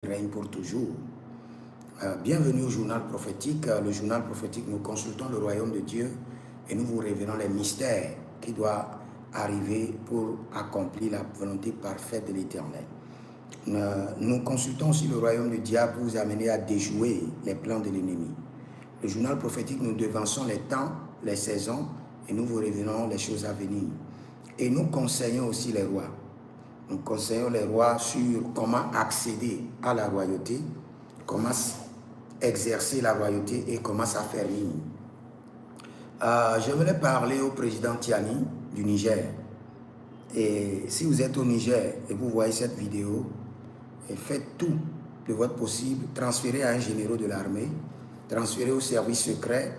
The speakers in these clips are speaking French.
règne pour toujours. Bienvenue au journal prophétique. Le journal prophétique, nous consultons le royaume de Dieu et nous vous révélons les mystères qui doivent arriver pour accomplir la volonté parfaite de l'Éternel. Nous consultons aussi le royaume du diable pour vous amener à déjouer les plans de l'ennemi. Le journal prophétique, nous devançons les temps, les saisons et nous vous révélons les choses à venir. Et nous conseillons aussi les rois. Nous conseillons les rois sur comment accéder à la royauté, comment exercer la royauté et comment s'affermir. J'aimerais parler au président Tiani du Niger. Et si vous êtes au Niger et vous voyez cette vidéo, faites tout de votre possible, transférez à un général de l'armée, transférez au service secret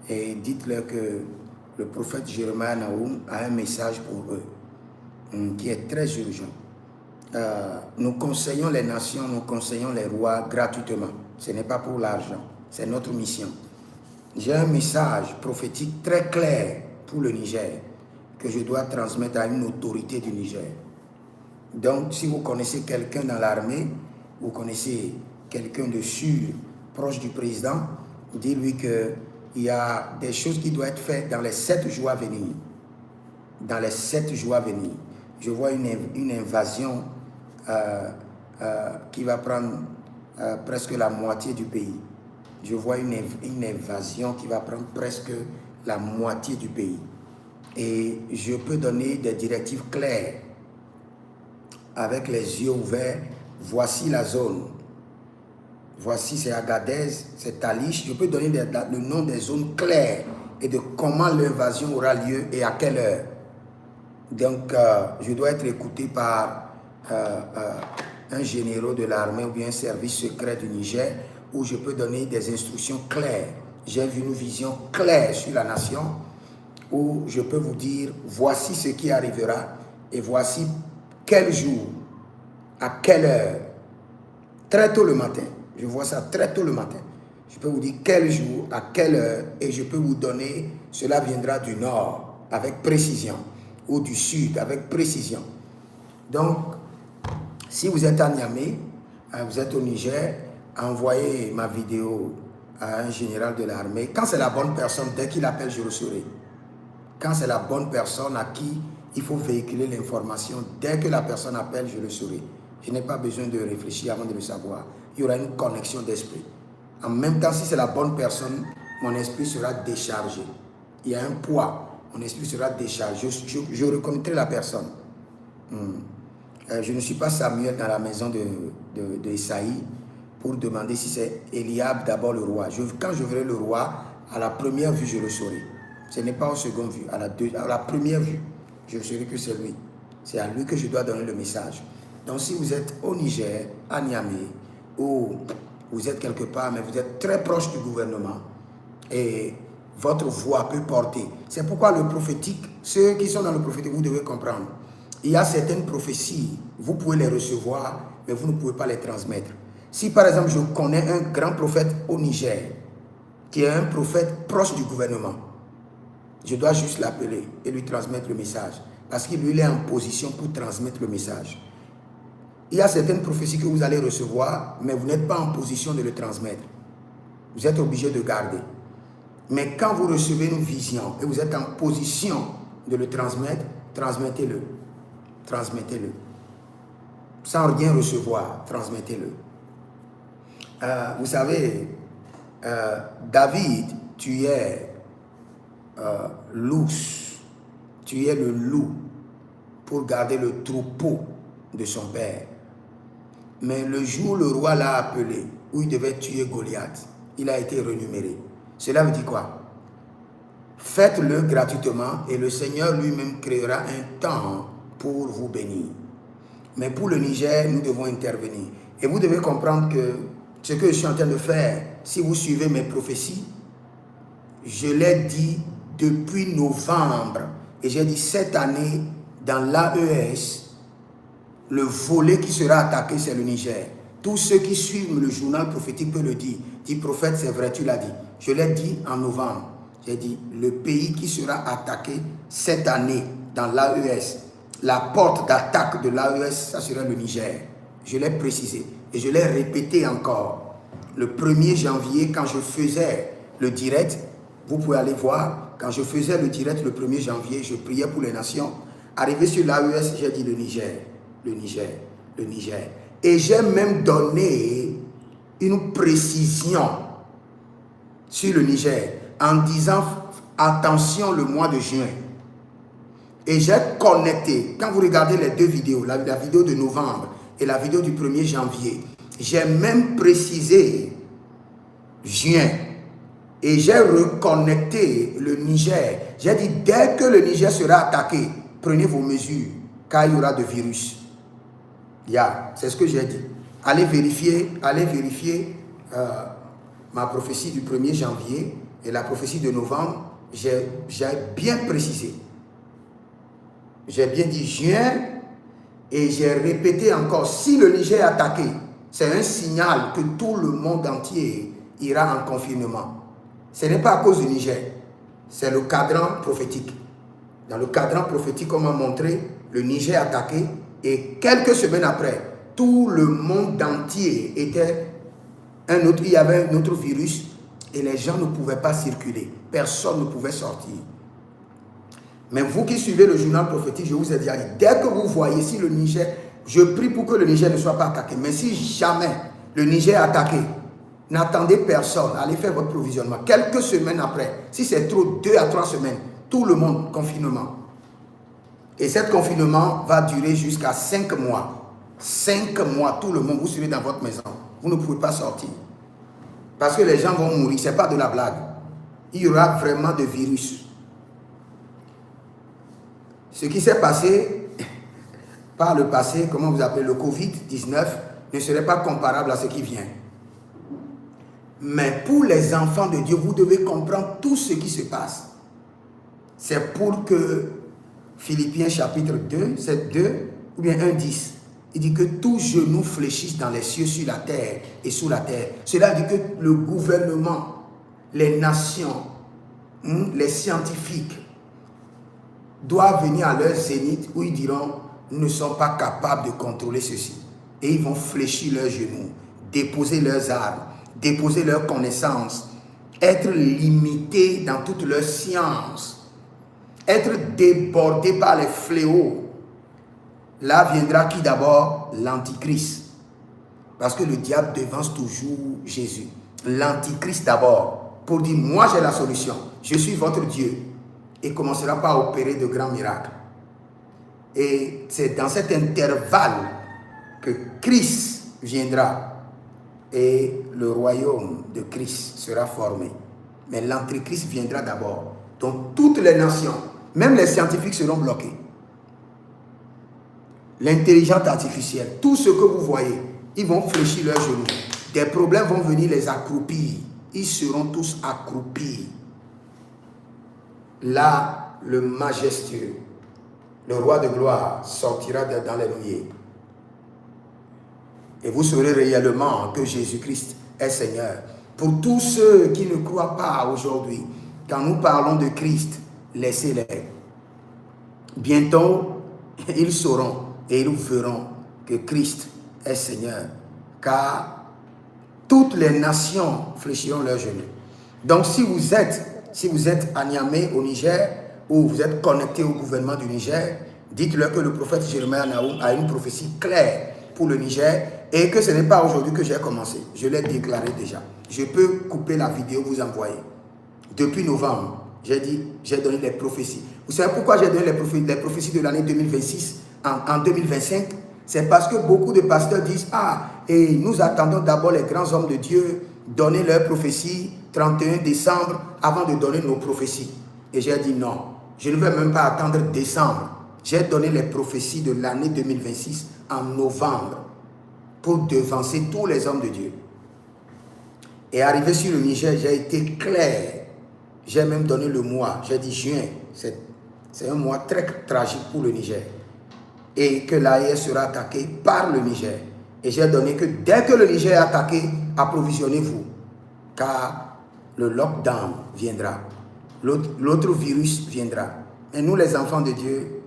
et dites-leur que le prophète Jeremiah Naoum a un message pour eux qui est très urgent. Nous conseillons les nations, nous conseillons les rois gratuitement. Ce n'est pas pour l'argent, c'est notre mission. J'ai un message prophétique très clair pour le Niger que je dois transmettre à une autorité du Niger. Donc, si vous connaissez quelqu'un dans l'armée, vous connaissez quelqu'un de sûr, proche du président, dites-lui qu'il y a des choses qui doivent être faites dans les 7 jours à venir. Dans les 7 jours à venir. Je vois une invasion qui va prendre presque la moitié du pays. Je vois une invasion qui va prendre presque la moitié du pays. Et je peux donner des directives claires avec les yeux ouverts. Voici la zone. Voici, c'est Agadez, c'est Talich. Je peux donner le nom des zones claires et de comment l'invasion aura lieu et à quelle heure. Donc, je dois être écouté par un général de l'armée ou bien un service secret du Niger où je peux donner des instructions claires. J'ai vu une vision claire sur la nation où je peux vous dire, voici ce qui arrivera et voici quel jour, à quelle heure, très tôt le matin. Je vois ça très tôt le matin. Je peux vous dire quel jour, à quelle heure et je peux vous donner, cela viendra du nord avec précision ou du sud avec précision. Donc, si vous êtes à Niamey, vous êtes au Niger, envoyez ma vidéo à un général de l'armée. Quand c'est la bonne personne, dès qu'il appelle, je le saurai. Quand c'est la bonne personne à qui il faut véhiculer l'information, dès que la personne appelle, je le saurai. Je n'ai pas besoin de réfléchir avant de le savoir. Il y aura une connexion d'esprit. En même temps, si c'est la bonne personne, mon esprit sera déchargé. Il y a un poids, mon esprit sera déchargé. Je reconnaîtrai la personne. Je ne suis pas Samuel dans la maison de Esaïe pour demander si c'est Eliab d'abord le roi. Quand je verrai le roi, à la première vue, je le saurai. Ce n'est pas au second vue, à la première vue, je saurai que c'est lui. C'est à lui que je dois donner le message. Donc si vous êtes au Niger, à Niamey, ou vous êtes quelque part, mais vous êtes très proche du gouvernement, et votre voix peut porter. C'est pourquoi le prophétique, ceux qui sont dans le prophétique, vous devez comprendre. Il y a certaines prophéties, vous pouvez les recevoir, mais vous ne pouvez pas les transmettre. Si par exemple je connais un grand prophète au Niger, qui est un prophète proche du gouvernement, je dois juste l'appeler et lui transmettre le message. Parce qu'il lui est en position pour transmettre le message. Il y a certaines prophéties que vous allez recevoir, mais vous n'êtes pas en position de le transmettre. Vous êtes obligé de garder. Mais quand vous recevez une vision et vous êtes en position de le transmettre, transmettez-le. Transmettez-le. Sans rien recevoir, transmettez-le. Vous savez, David, tu es l'ours, tu es le loup pour garder le troupeau de son père. Mais le jour où le roi l'a appelé, où il devait tuer Goliath, il a été renuméré. Cela veut dire quoi? Faites-le gratuitement et le Seigneur lui-même créera un temps pour vous bénir. Mais pour le Niger, nous devons intervenir. Et vous devez comprendre que ce que je suis en train de faire, si vous suivez mes prophéties, je l'ai dit depuis novembre. Et j'ai dit cette année, dans l'AES, le volet qui sera attaqué, c'est le Niger. Tous ceux qui suivent le journal prophétique peuvent le dire. Dit prophète, c'est vrai, tu l'as dit. Je l'ai dit en novembre. J'ai dit, le pays qui sera attaqué cette année dans l'AES, la porte d'attaque de l'AES, ça sera le Niger. Je l'ai précisé. Et je l'ai répété encore. Le 1er janvier, quand je faisais le direct, vous pouvez aller voir, quand je faisais le direct le 1er janvier, je priais pour les nations. Arrivé sur l'AES, j'ai dit le Niger, le Niger, le Niger. Et j'ai même donné une précision sur le Niger en disant attention le mois de juin. Et j'ai connecté, quand vous regardez les deux vidéos, la vidéo de novembre et la vidéo du 1er janvier, j'ai même précisé juin. Et j'ai reconnecté le Niger. J'ai dit, dès que le Niger sera attaqué, prenez vos mesures, car il y aura de virus. C'est ce que j'ai dit. Allez vérifier ma prophétie du 1er janvier et la prophétie de novembre. J'ai bien précisé. J'ai bien dit juin et j'ai répété encore, si le Niger est attaqué, c'est un signal que tout le monde entier ira en confinement. Ce n'est pas à cause du Niger, c'est le cadran prophétique. Dans le cadran prophétique, on m'a montré le Niger attaqué et quelques semaines après, tout le monde entier était il y avait un autre virus et les gens ne pouvaient pas circuler. Personne ne pouvait sortir. Mais vous qui suivez le journal prophétique, je vous ai dit, dès que vous voyez si le Niger, je prie pour que le Niger ne soit pas attaqué. Mais si jamais le Niger est attaqué, n'attendez personne, allez faire votre provisionnement. Quelques semaines après, si c'est trop, 2 à 3 semaines, tout le monde, confinement. Et ce confinement va durer jusqu'à 5 mois. 5 mois, tout le monde, vous serez dans votre maison. Vous ne pouvez pas sortir. Parce que les gens vont mourir, ce n'est pas de la blague. Il y aura vraiment de virus. Ce qui s'est passé par le passé, comment vous appelez le Covid-19, ne serait pas comparable à ce qui vient. Mais pour les enfants de Dieu, vous devez comprendre tout ce qui se passe. C'est pour que Philippiens chapitre 2, c'est 2 ou bien 1,10. Il dit que tout genou fléchisse dans les cieux, sur la terre et sous la terre. Cela dit que le gouvernement, les nations, les scientifiques doivent venir à leur zénith où ils diront « nous ne sommes pas capables de contrôler ceci ». Et ils vont fléchir leurs genoux, déposer leurs armes, déposer leurs connaissances, être limités dans toute leur science, être débordés par les fléaux. Là viendra qui d'abord? L'Antichrist. Parce que le diable devance toujours Jésus. L'Antichrist d'abord, pour dire, moi j'ai la solution, je suis votre Dieu. Et commencera par opérer de grands miracles. Et c'est dans cet intervalle que Christ viendra. Et le royaume de Christ sera formé. Mais l'Antichrist viendra d'abord. Donc toutes les nations, même les scientifiques seront bloqués. L'intelligence artificielle, tout ce que vous voyez, ils vont fléchir leurs genoux. Des problèmes vont venir les accroupir. Ils seront tous accroupis. Là, le majestueux, le roi de gloire, sortira dans les nuées. Et vous saurez réellement que Jésus-Christ est Seigneur. Pour tous ceux qui ne croient pas aujourd'hui, quand nous parlons de Christ, laissez-les. Bientôt, ils sauront et ils verront que Christ est Seigneur. Car toutes les nations fléchiront leurs genoux. Donc si vous êtes à Niamey, au Niger, ou vous êtes connecté au gouvernement du Niger, dites-leur que le prophète Jérémie a une prophétie claire pour le Niger et que ce n'est pas aujourd'hui que j'ai commencé. Je l'ai déclaré déjà. Je peux couper la vidéo, vous envoyer. Depuis novembre, j'ai donné les prophéties. Vous savez pourquoi j'ai donné les prophéties de l'année 2026 en 2025? C'est parce que beaucoup de pasteurs disent « Ah, et nous attendons d'abord les grands hommes de Dieu donner leurs prophéties 31 décembre avant de donner nos prophéties. » Et j'ai dit non, je ne vais même pas attendre décembre. J'ai donné les prophéties de l'année 2026 en novembre pour devancer tous les hommes de Dieu. Et arrivé sur le Niger, j'ai été clair. J'ai même donné le mois. J'ai dit juin. C'est un mois très tragique pour le Niger. Et que l'AES sera attaqué par le Niger. Et j'ai donné que dès que le Niger est attaqué, approvisionnez-vous. Car le lockdown viendra. L'autre virus viendra. Et nous, les enfants de Dieu,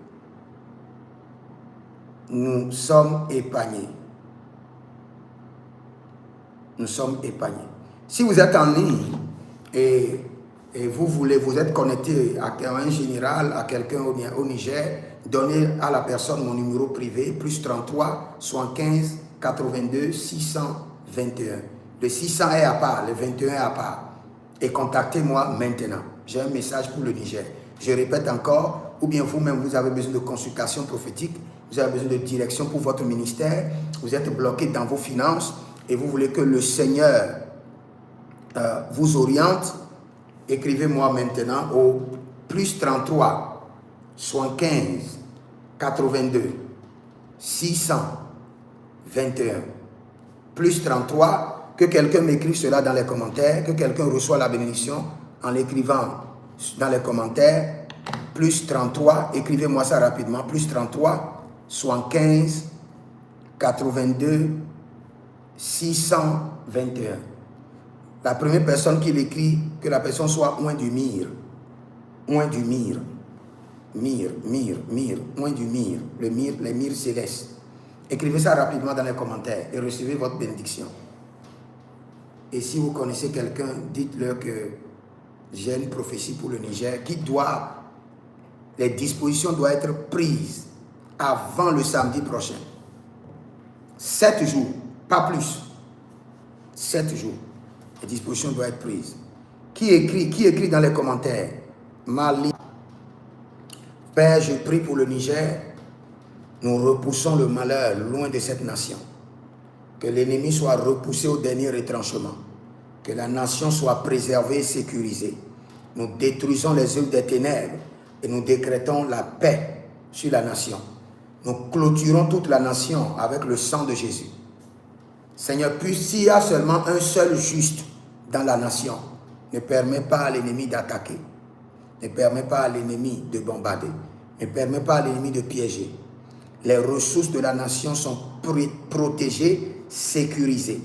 nous sommes épargnés. nous sommes épargnés. Si vous êtes en ligne et vous êtes connecté à un général, à quelqu'un au Niger, donnez à la personne mon numéro privé, plus 33 75 82 621. Le 600 est à part, le 21 est à part. Et contactez-moi maintenant. J'ai un message pour le Niger. Je répète encore, ou bien vous-même, vous avez besoin de consultation prophétique, vous avez besoin de direction pour votre ministère, vous êtes bloqué dans vos finances et vous voulez que le Seigneur vous oriente, écrivez-moi maintenant au plus 33 75 82 621. Plus 33, que quelqu'un m'écrive cela dans les commentaires, que quelqu'un reçoit la bénédiction en l'écrivant dans les commentaires. Plus 33, écrivez-moi ça rapidement, plus 33 75 82 621. La première personne qui l'écrit, que la personne soit loin du mire. Loin du mire. Mire, loin du mire. Le mire, les mires célestes. Écrivez ça rapidement dans les commentaires et recevez votre bénédiction. Et si vous connaissez quelqu'un, dites-leur que j'ai une prophétie pour le Niger les dispositions doivent être prises avant le samedi prochain. 7 jours, pas plus. 7 jours. Les dispositions doivent être prises. Qui écrit dans les commentaires? Mali. Père, je prie pour le Niger. Nous repoussons le malheur loin de cette nation. Que l'ennemi soit repoussé au dernier retranchement. Que la nation soit préservée et sécurisée. Nous détruisons les œuvres des ténèbres et nous décrétons la paix sur la nation. Nous clôturons toute la nation avec le sang de Jésus. Seigneur, puis s'il y a seulement un seul juste dans la nation, ne permets pas à l'ennemi d'attaquer. Ne permets pas à l'ennemi de bombarder. Ne permets pas à l'ennemi de piéger. Les ressources de la nation sont protégées, sécurisées.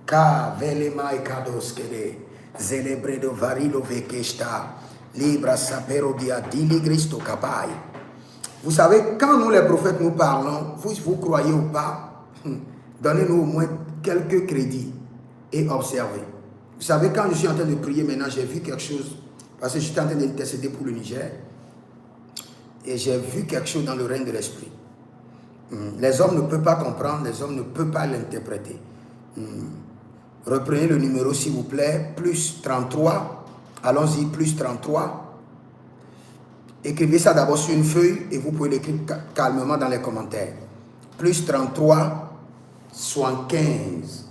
Ka velema e kadoskele, zelebredo varilo vekeshta, libra sapero dia diligristo kapai. Vous savez, quand nous les prophètes nous parlons, vous croyez ou pas, donnez-nous au moins quelques crédits et observez. Vous savez, quand je suis en train de prier maintenant, j'ai vu quelque chose, parce que j'étais en train d'intercéder pour le Niger, et j'ai vu quelque chose dans le règne de l'esprit. Les hommes ne peuvent pas comprendre, les hommes ne peuvent pas l'interpréter. Reprenez le numéro s'il vous plaît, plus 33, allons-y, plus 33. Écrivez ça d'abord sur une feuille et vous pouvez l'écrire calmement dans les commentaires. Plus 33, 75,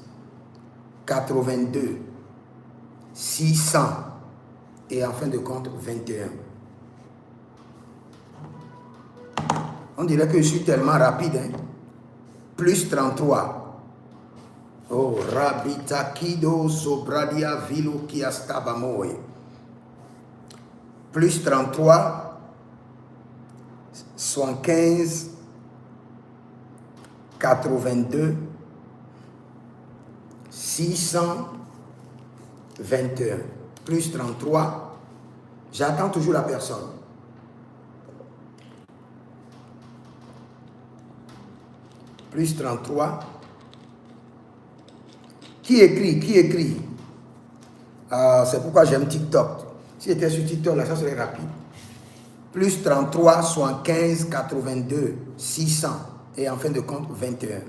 82, 600 et en fin de compte 21. On dirait que je suis tellement rapide. Hein? Plus 33. Oh, Rabitakido Sobradia Vilo Kiastabamoe. Plus 33. 75, 82, 621, plus 33, j'attends toujours la personne. Plus 33. Qui écrit? C'est pourquoi j'aime TikTok. Si j'étais sur TikTok, là, ça serait rapide. Plus 33, 75, 82, 600 et en fin de compte 21.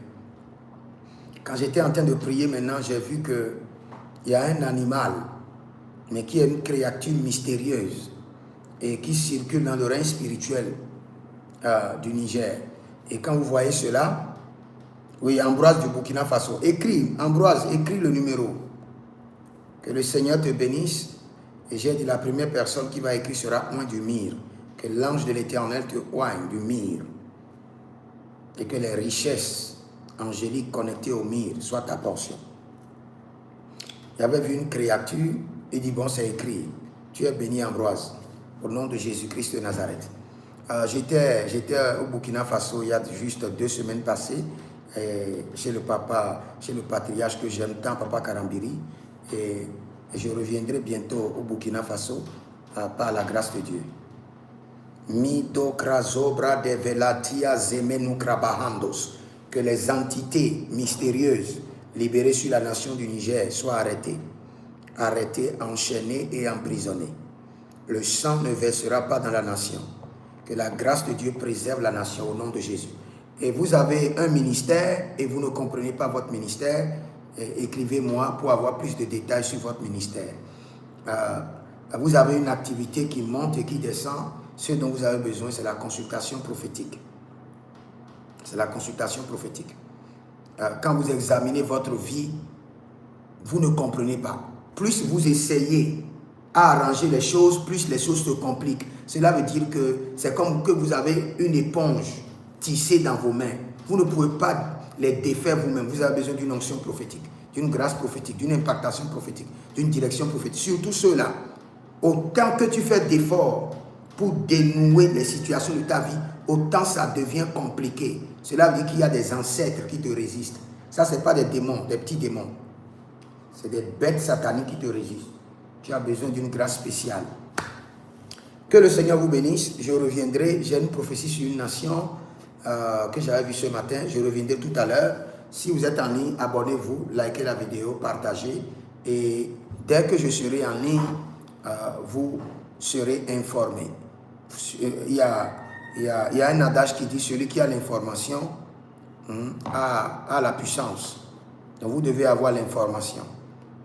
Quand j'étais en train de prier maintenant, j'ai vu qu'il y a un animal, mais qui est une créature mystérieuse et qui circule dans le règne spirituel du Niger. Et quand vous voyez cela, oui, Ambroise du Burkina Faso, Ambroise, écris le numéro. Que le Seigneur te bénisse. Et j'ai dit la première personne qui va écrire sera loin du mire. Que l'ange de l'Éternel te oigne du mire. Et que les richesses angéliques connectées au mire soient ta portion. J'avais vu une créature, il dit bon, c'est écrit. Tu es béni Ambroise, au nom de Jésus-Christ de Nazareth. J'étais au Burkina Faso il y a juste 2 semaines passées, chez le patriarche que j'aime tant, Papa Karambiri. Et je reviendrai bientôt au Burkina Faso par la grâce de Dieu. Que les entités mystérieuses, libérés sur la nation du Niger soient arrêtés. Arrêtés, enchaînés et emprisonnés. Le sang ne versera pas dans la nation. Que la grâce de Dieu préserve la nation au nom de Jésus. Et vous avez un ministère et vous ne comprenez pas votre ministère, écrivez-moi pour avoir plus de détails sur votre ministère. Vous avez une activité qui monte et qui descend. Ce dont vous avez besoin, c'est la consultation prophétique. C'est la consultation prophétique. Quand vous examinez votre vie, vous ne comprenez pas. Plus vous essayez à arranger les choses, plus les choses se compliquent. Cela veut dire que c'est comme que vous avez une éponge tissée dans vos mains. Vous ne pouvez pas les défaire vous-même. Vous avez besoin d'une onction prophétique, d'une grâce prophétique, d'une impactation prophétique, d'une direction prophétique. Surtout ceux-là, autant que tu fais d'efforts pour dénouer les situations de ta vie, autant ça devient compliqué. Cela veut dire qu'il y a des ancêtres qui te résistent. Ça, ce n'est pas des démons, des petits démons. C'est des bêtes sataniques qui te résistent. Tu as besoin d'une grâce spéciale. Que le Seigneur vous bénisse. Je reviendrai. J'ai une prophétie sur une nation que j'avais vue ce matin. Je reviendrai tout à l'heure. Si vous êtes en ligne, abonnez-vous, likez la vidéo, partagez. Et dès que je serai en ligne, vous serez informés. Il y a un adage qui dit celui qui a l'information a la puissance. Donc vous devez avoir l'information.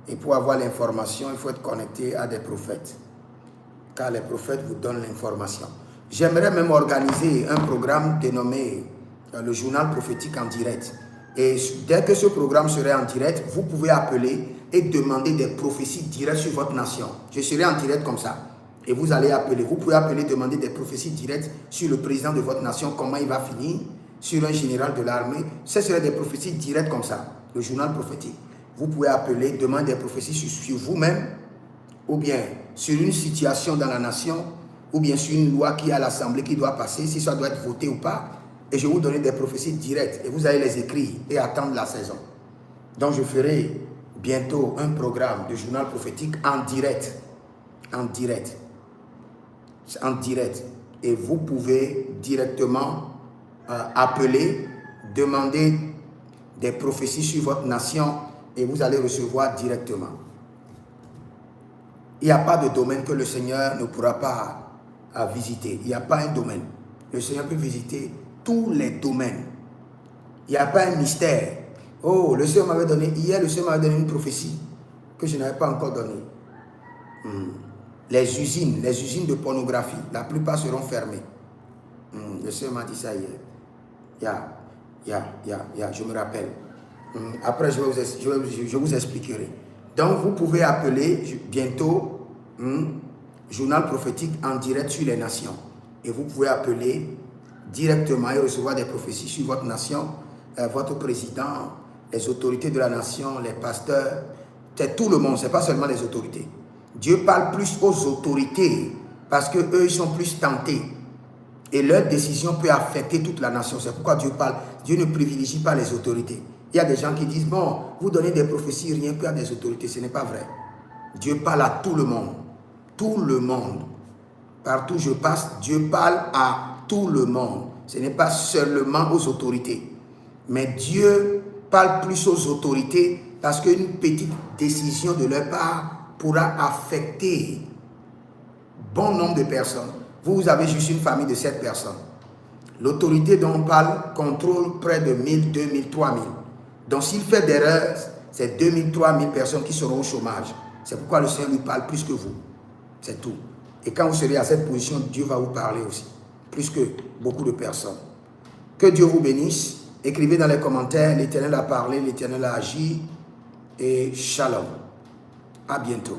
Et pour avoir l'information, il faut être connecté à des prophètes. Car les prophètes vous donnent l'information. J'aimerais même organiser un programme dénommé le journal prophétique en direct. Et dès que ce programme serait en direct, vous pouvez appeler et demander des prophéties directes sur votre nation. Je serai en direct comme ça. Et vous allez appeler. Vous pouvez appeler, demander des prophéties directes sur le président de votre nation, comment il va finir, sur un général de l'armée. Ce serait des prophéties directes comme ça, le journal prophétique. Vous pouvez appeler, demander des prophéties sur vous-même, ou bien sur une situation dans la nation, ou bien sur une loi qui est à l'Assemblée qui doit passer, si ça doit être voté ou pas. Et je vais vous donner des prophéties directes. Et vous allez les écrire et attendre la saison. Donc je ferai bientôt un programme de journal prophétique en direct. En direct. En direct. Et vous pouvez directement appeler, demander des prophéties sur votre nation et vous allez recevoir directement. Il n'y a pas de domaine que le Seigneur ne pourra pas visiter. Il n'y a pas un domaine. Le Seigneur peut visiter tous les domaines. Il n'y a pas un mystère. Oh, le Seigneur m'avait donné, hier le Seigneur m'avait donné une prophétie que je n'avais pas encore donnée. Les usines de pornographie, la plupart seront fermées. Le Seigneur m'a dit ça hier. Je me rappelle. Après, je vous expliquerai. Donc, vous pouvez appeler bientôt journal prophétique en direct sur les nations. Et vous pouvez appeler directement et recevoir des prophéties sur votre nation, votre président, les autorités de la nation, les pasteurs. C'est tout le monde, ce n'est pas seulement les autorités. Dieu parle plus aux autorités parce qu'eux, ils sont plus tentés. Et leur décision peut affecter toute la nation. C'est pourquoi Dieu parle. Dieu ne privilégie pas les autorités. Il y a des gens qui disent, bon, vous donnez des prophéties rien qu'à des autorités. Ce n'est pas vrai. Dieu parle à tout le monde. Tout le monde. Partout où je passe, Dieu parle à tout le monde. Ce n'est pas seulement aux autorités. Mais Dieu parle plus aux autorités parce qu'une petite décision de leur part pourra affecter bon nombre de personnes. Vous avez juste une famille de 7 personnes. L'autorité dont on parle contrôle près de 1000, 2000, 3000. Donc s'il fait d'erreurs, c'est 2000, 3000 personnes qui seront au chômage. C'est pourquoi le Seigneur lui parle plus que vous. C'est tout. Et quand vous serez à cette position, Dieu va vous parler aussi. Plus que beaucoup de personnes. Que Dieu vous bénisse. Écrivez dans les commentaires, l'Éternel a parlé, l'Éternel a agi. Et shalom. À bientôt.